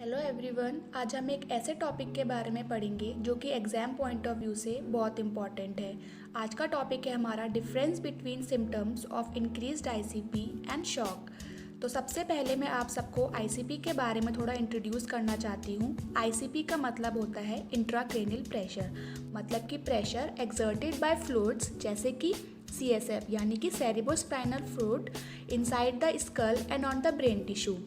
Hello everyone, आज हम एक ऐसे टॉपिक के बारे में पढ़ेंगे जो कि एग्ज़ाम पॉइंट ऑफ व्यू से बहुत इम्पॉर्टेंट है। आज का टॉपिक है हमारा difference between symptoms of increased ICP and shock. तो सबसे पहले मैं आप सबको आईसीपी के बारे में थोड़ा इंट्रोड्यूस करना चाहती हूँ। आईसीपी का मतलब होता है इंट्राक्रेनियल प्रेशर, मतलब कि प्रेशर एक्सर्टेड बाय फ्लूइड्स जैसे कि CSF यानी कि cerebrospinal fluid inside the skull and on the brain tissue.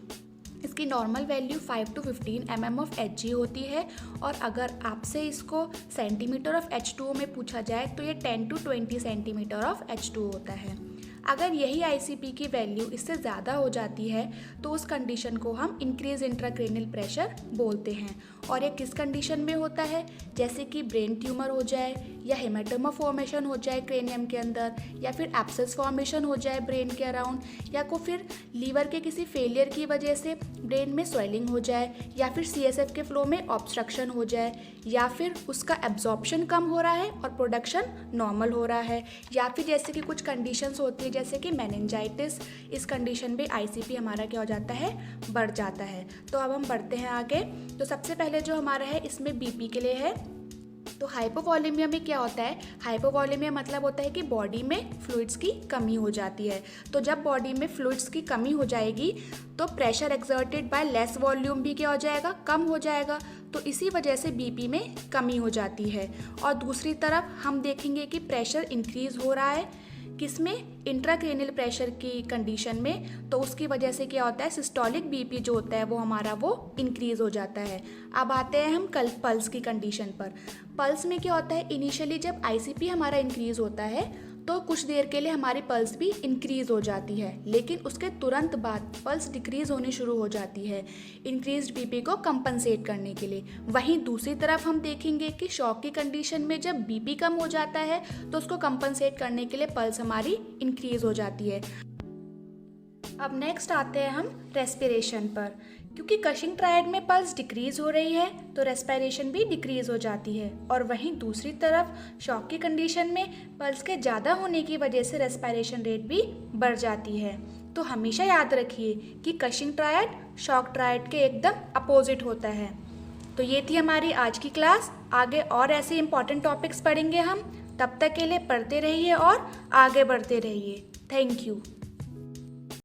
इसकी normal value 5 to 15 mm of Hg होती है और अगर आपसे इसको सेंटीमीटर ऑफ H2O में पूछा जाए तो ये 10 to 20 सेंटीमीटर ऑफ H2O होता है। अगर यही आईसीपी की वैल्यू इससे ज़्यादा हो जाती है तो उस कंडीशन को हम इंक्रीज इंट्राक्रेनियल प्रेशर बोलते हैं। और ये किस कंडीशन में होता है, जैसे कि ब्रेन ट्यूमर हो जाए या हेमाटोमा फॉर्मेशन हो जाए क्रेनियम के अंदर, या फिर एब्सेस फॉर्मेशन हो जाए ब्रेन के अराउंड, या को फिर लीवर के किसी फेलियर की वजह से ब्रेन में स्वेलिंग हो जाए, या फिर CSF के फ्लो में ऑब्स्ट्रक्शन हो जाए, या फिर उसका एब्जॉर्प्शन कम हो रहा है और प्रोडक्शन नॉर्मल हो रहा है, या फिर जैसे कि कुछ कंडीशंस होती है जैसे कि मेनिंजाइटिस। इस कंडीशन में आईसीपी हमारा क्या हो जाता है, बढ़ जाता है। तो अब हम बढ़ते हैं आगे। तो सबसे पहले जो हमारा है इसमें बीपी के लिए है। तो हाइपोवॉलेमिया में क्या होता है, हाइपोवॉलेमिया मतलब होता है कि बॉडी में फ्लूइड्स की कमी हो जाती है। तो जब बॉडी में फ्लूइड्स की कमी हो जाएगी तो pressure exerted by less volume भी क्या हो जाएगा, कम हो जाएगा। तो इसी वजह से बीपी में कमी हो जाती है। और दूसरी तरफ हम देखेंगे कि प्रेशर इंक्रीज हो रहा है किसमें, इंट्राक्रेनियल प्रेशर की कंडीशन में। तो उसकी वजह से क्या होता है, सिस्टोलिक बीपी जो होता है वो हमारा वो इंक्रीज हो जाता है। अब आते हैं हम कल पल्स की कंडीशन पर। पल्स में क्या होता है, इनिशियली जब आईसीपी हमारा इंक्रीज होता है तो कुछ देर के लिए हमारी पल्स भी इंक्रीज हो जाती है, लेकिन उसके तुरंत बाद पल्स डिक्रीज होनी शुरू हो जाती है इंक्रीज्ड बीपी को कंपनसेट करने के लिए। वहीं दूसरी तरफ हम देखेंगे कि शॉक की कंडीशन में जब बीपी कम हो जाता है तो उसको कंपनसेट करने के लिए पल्स हमारी इंक्रीज हो जाती है। अब नेक्स्ट आते हैं हम रेस्पिरेशन पर। क्योंकि कशिंग ट्रायड में पल्स डिक्रीज हो रही है तो रेस्पिरेशन भी डिक्रीज हो जाती है, और वहीं दूसरी तरफ शॉक की कंडीशन में पल्स के ज़्यादा होने की वजह से रेस्पिरेशन रेट भी बढ़ जाती है। तो हमेशा याद रखिए कि कशिंग ट्रायड शॉक ट्रायड के एकदम अपोजिट होता है। तो ये थी हमारी आज की क्लास। आगे और ऐसे इंपॉर्टेंट टॉपिक्स पढ़ेंगे हम। तब तक के लिए पढ़ते रहिए और आगे बढ़ते रहिए। Thank you.